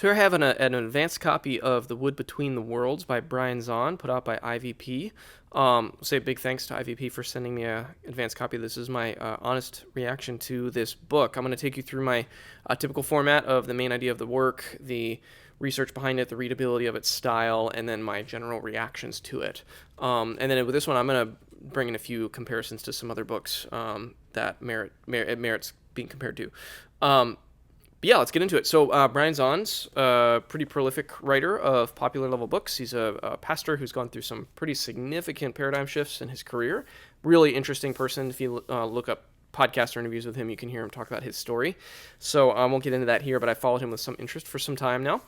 So here I have an advanced copy of The Wood Between the Worlds by Brian Zahnd, put out by IVP. Say a big thanks to IVP for sending me an advanced copy. This is my honest reaction to this book. I'm going to take you through my typical format of the main idea of the work, the research behind it, the readability of its style, and then my general reactions to it. And then with this one, I'm going to bring in a few comparisons to some other books that merits being compared to. But yeah, let's get into it. So Brian Zahn's a pretty prolific writer of popular level books. He's a pastor who's gone through some pretty significant paradigm shifts in his career. Really interesting person. If you look up podcast or interviews with him, you can hear him talk about his story. So I won't get into that here, but I followed him with some interest for some time now.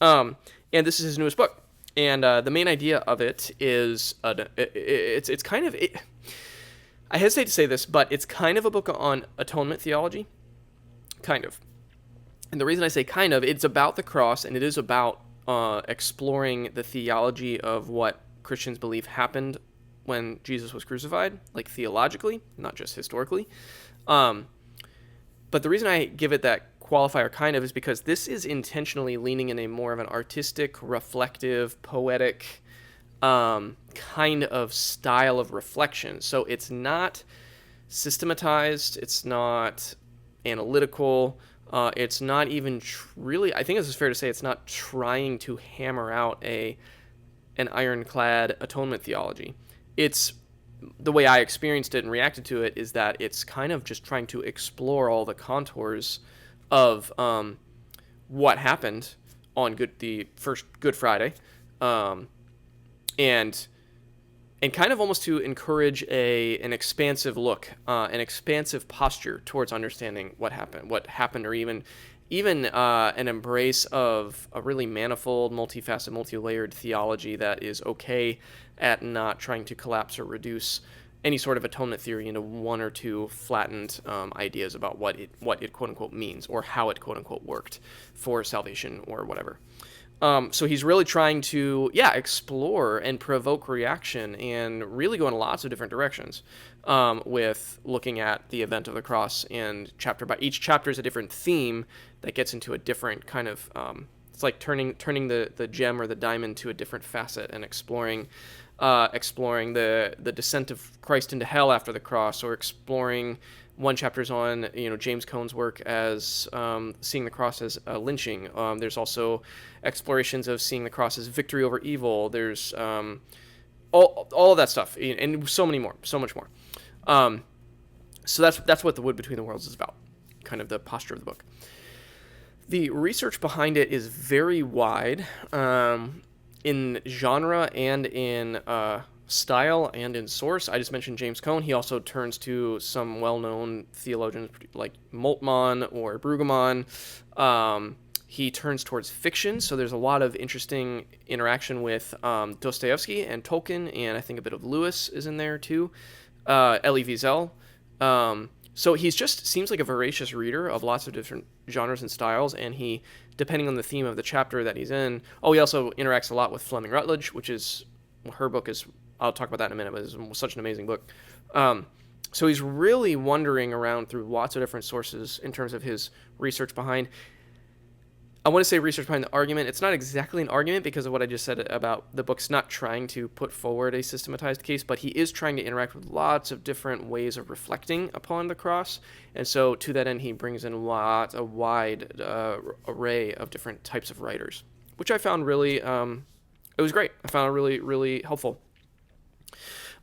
And this is his newest book. And the main idea of it is it's kind of... I hesitate to say this, but it's kind of a book on atonement theology. Kind of. And the reason I say kind of, it's about the cross, and it is about exploring the theology of what Christians believe happened when Jesus was crucified, like theologically, not just historically. But the reason I give it that qualifier kind of is because this is intentionally leaning in a more of an artistic, reflective, poetic kind of style of reflection. So it's not systematized, it's not analytical, it's not even really, I think this is fair to say, it's not trying to hammer out an ironclad atonement theology. It's, the way I experienced it and reacted to it is that it's kind of just trying to explore all the contours of what happened on the first Good Friday, and kind of almost to encourage an expansive look, an expansive posture towards understanding what happened, or even an embrace of a really manifold, multifaceted, multi-layered theology that is okay at not trying to collapse or reduce any sort of atonement theory into one or two flattened ideas about what it quote unquote means, or how it quote unquote worked for salvation or whatever. So he's really trying to, explore and provoke reaction and really go in lots of different directions with looking at the event of the cross, and each chapter is a different theme that gets into a different kind of, it's like turning the gem or the diamond to a different facet and exploring the descent of Christ into hell after the cross, or exploring one chapter's on James Cone's work as seeing the cross as lynching. There's also explorations of seeing the cross as victory over evil. There's all of that stuff, and so much more. So that's what The Wood Between the Worlds is about, kind of the posture of the book. The research behind it is very wide in genre and in style and in source. I just mentioned James Cone. He also turns to some well-known theologians like Moltmann or Brueggemann. He turns towards fiction, so there's a lot of interesting interaction with Dostoevsky and Tolkien, and I think a bit of Lewis is in there too. Elie Wiesel. So he's just seems like a voracious reader of lots of different genres and styles, and he, depending on the theme of the chapter that he's in, he also interacts a lot with Fleming Rutledge, which is, her book is, I'll talk about that in a minute, but it's such an amazing book. So he's really wandering around through lots of different sources in terms of his research behind. I want to say research behind the argument. It's not exactly an argument because of what I just said about the book's not trying to put forward a systematized case, but he is trying to interact with lots of different ways of reflecting upon the cross. And so to that end, he brings in a wide array of different types of writers, which I found really, it was great. I found it really, really helpful.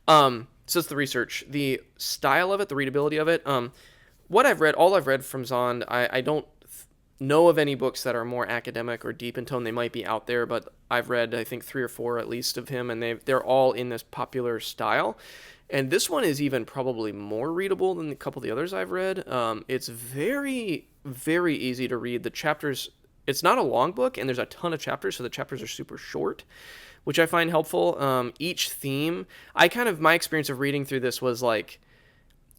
So that's the research. The style of it, the readability of it, all I've read from Zahnd, I don't know of any books that are more academic or deep in tone. They might be out there, but I've read, I think, 3 or 4 at least of him, and they're all in this popular style. And this one is even probably more readable than a couple of the others I've read. It's very, very easy to read. The chapters, it's not a long book, and there's a ton of chapters, so the chapters are super short, which I find helpful. Each theme, my experience of reading through this was like,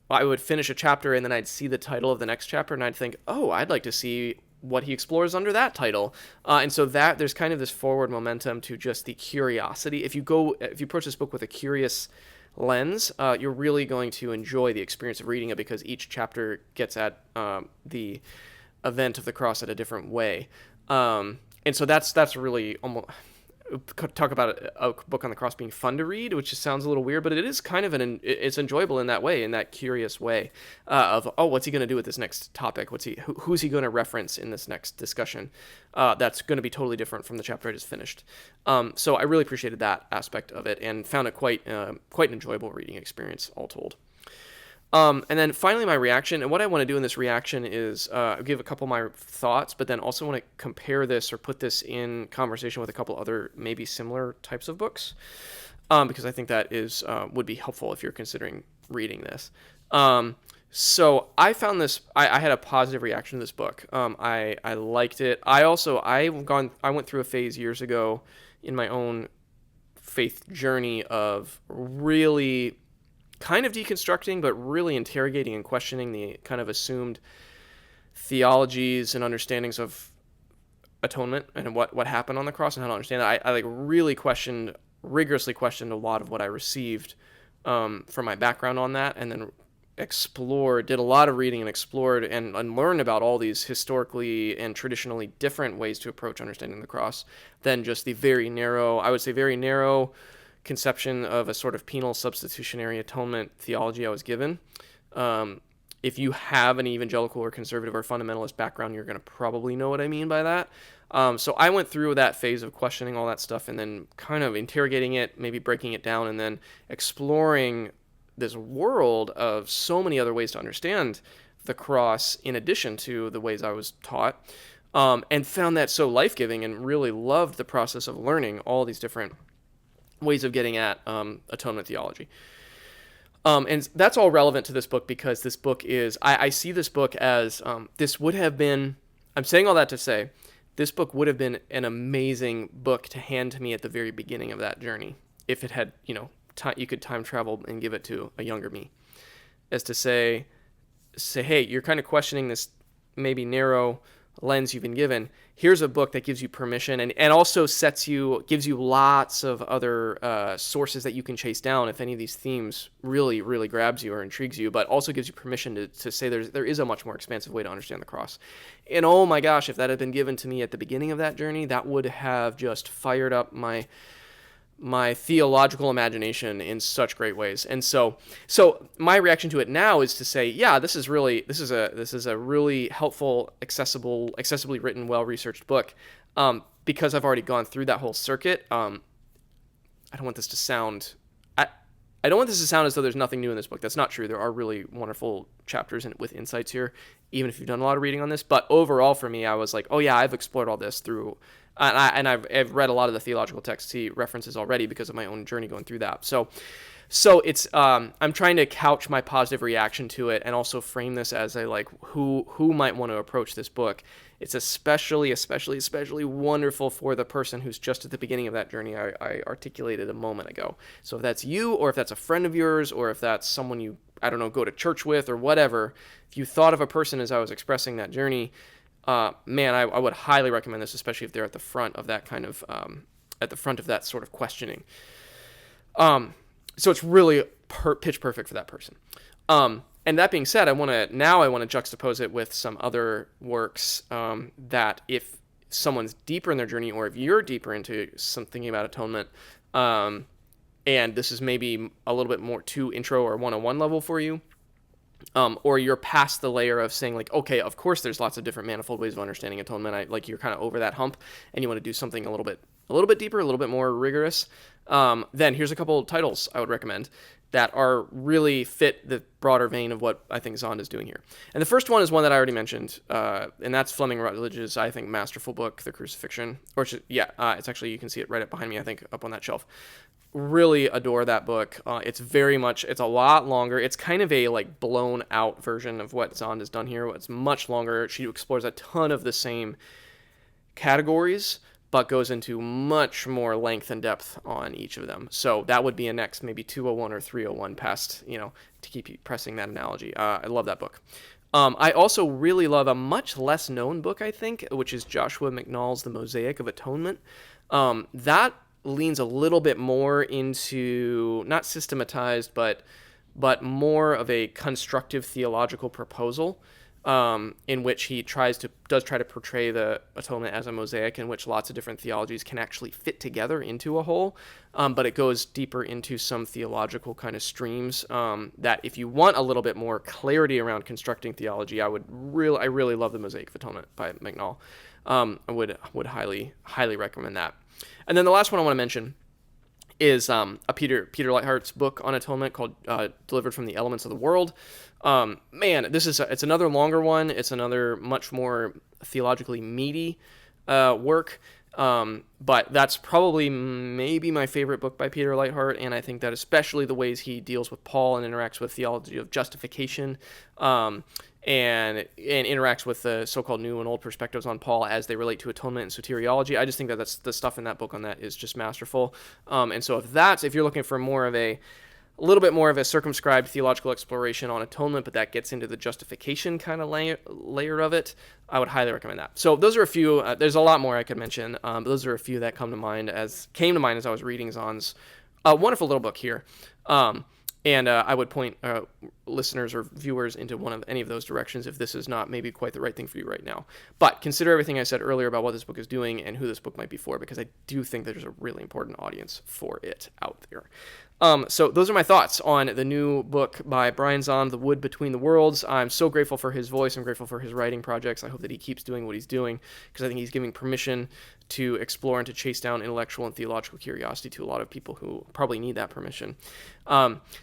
I would finish a chapter and then I'd see the title of the next chapter and I'd think, I'd like to see what he explores under that title. And so that there's kind of this forward momentum to just the curiosity. If you approach this book with a curious lens, you're really going to enjoy the experience of reading it, because each chapter gets at the event of the cross in a different way. And so that's really almost talk about a book on the cross being fun to read, which just sounds a little weird, but it is kind of it's enjoyable in that way, in that curious way of, oh, what's he going to do with this next topic? Who's he going to reference in this next discussion? That's going to be totally different from the chapter I just finished. So I really appreciated that aspect of it and found it quite an enjoyable reading experience, all told. And then finally, my reaction, and what I want to do in this reaction is give a couple of my thoughts, but then also want to compare this or put this in conversation with a couple other maybe similar types of books, because I think that would be helpful if you're considering reading this. So I found this, I had a positive reaction to this book. I liked it. I went through a phase years ago in my own faith journey of really kind of deconstructing, but really interrogating and questioning the kind of assumed theologies and understandings of atonement and what happened on the cross and how to understand it. I like really rigorously questioned a lot of what I received from my background on that, and then did a lot of reading and explored and learned about all these historically and traditionally different ways to approach understanding the cross than just the very narrow conception of a sort of penal substitutionary atonement theology I was given. If you have an evangelical or conservative or fundamentalist background, you're going to probably know what I mean by that. So I went through that phase of questioning all that stuff and then kind of interrogating it, maybe breaking it down, and then exploring this world of so many other ways to understand the cross in addition to the ways I was taught, and found that so life-giving and really loved the process of learning all these different ways of getting at atonement theology. And that's all relevant to this book because this book is, I see this book as, this would have been, I'm saying all that to say, this book would have been an amazing book to hand to me at the very beginning of that journey. If it had, you could time travel and give it to a younger me. As to say, hey, you're kind of questioning this maybe narrow lens you've been given. Here's a book that gives you permission and also gives you lots of other sources that you can chase down if any of these themes really, really grabs you or intrigues you, but also gives you permission to say there is a much more expansive way to understand the cross. And oh my gosh, if that had been given to me at the beginning of that journey, that would have just fired up my theological imagination in such great ways. And so my reaction to it now is to say, yeah, this is a really helpful, accessibly written, well-researched book. Because I've already gone through that whole circuit. I don't want this to sound as though there's nothing new in this book. That's not true. There are really wonderful chapters with insights here, even if you've done a lot of reading on this. But overall, for me, I was like, oh yeah, I've explored all this through. And I've read a lot of the theological texts he references already because of my own journey going through that. So it's I'm trying to couch my positive reaction to it and also frame this as who might want to approach this book. It's especially wonderful for the person who's just at the beginning of that journey I articulated a moment ago. So if that's you, or if that's a friend of yours, or if that's someone you, I don't know, go to church with or whatever, if you thought of a person as I was expressing that journey, man, I would highly recommend this, especially if they're at the front of that kind of, at the front of that sort of questioning. So it's really pitch perfect for that person. And that being said, I want to juxtapose it with some other works that if someone's deeper in their journey, or if you're deeper into thinking about atonement, and this is maybe a little bit more too intro or 101 level for you, or you're past the layer of saying okay, of course there's lots of different manifold ways of understanding atonement. You're kind of over that hump and you want to do something a little bit deeper, a little bit more rigorous. Then here's a couple of titles I would recommend that are really fit the broader vein of what I think Zahnd is doing here. And the first one is one that I already mentioned, and that's Fleming Rutledge's, I think, masterful book, The Crucifixion. It's actually, you can see it right up behind me, I think, up on that shelf. Really adore that book. It's a lot longer. It's kind of a blown out version of what Zahnd has done here. It's much longer. She explores a ton of the same categories, but goes into much more length and depth on each of them. So that would be a next maybe 201 or 301 past, to keep pressing that analogy. I love that book. I also really love a much less known book, I think, which is Joshua McNall's The Mosaic of Atonement. That leans a little bit more into, not systematized, but more of a constructive theological proposal in which he does try to portray the atonement as a mosaic in which lots of different theologies can actually fit together into a whole. But it goes deeper into some theological kind of streams that if you want a little bit more clarity around constructing theology, I really love The Mosaic of Atonement by McNall. I would highly recommend that. And then the last one I want to mention is a Peter Leithart's book on atonement called Delivered from the Elements of the World. Man, it's another longer one. It's another much more theologically meaty work. But that's probably maybe my favorite book by Peter Leithart, and I think that especially the ways he deals with Paul and interacts with theology of justification, and interacts with the so-called new and old perspectives on Paul as they relate to atonement and soteriology. I just think that that's the stuff in that book on that is just masterful. And so if you're looking for a little bit more of a circumscribed theological exploration on atonement, but that gets into the justification kind of layer of it, I would highly recommend that. So those are a few. There's a lot more I could mention, but those are a few that came to mind as I was reading Zahn's wonderful little book here. And I would point listeners or viewers into one of any of those directions if this is not maybe quite the right thing for you right now. But consider everything I said earlier about what this book is doing and who this book might be for, because I do think there's a really important audience for it out there. So those are my thoughts on the new book by Brian Zahnd, The Wood Between the Worlds. I'm so grateful for his voice. I'm grateful for his writing projects. I hope that he keeps doing what he's doing, because I think he's giving permission to explore and to chase down intellectual and theological curiosity to a lot of people who probably need that permission.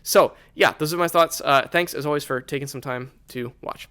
So yeah, those are my thoughts. Thanks as always for taking some time to watch.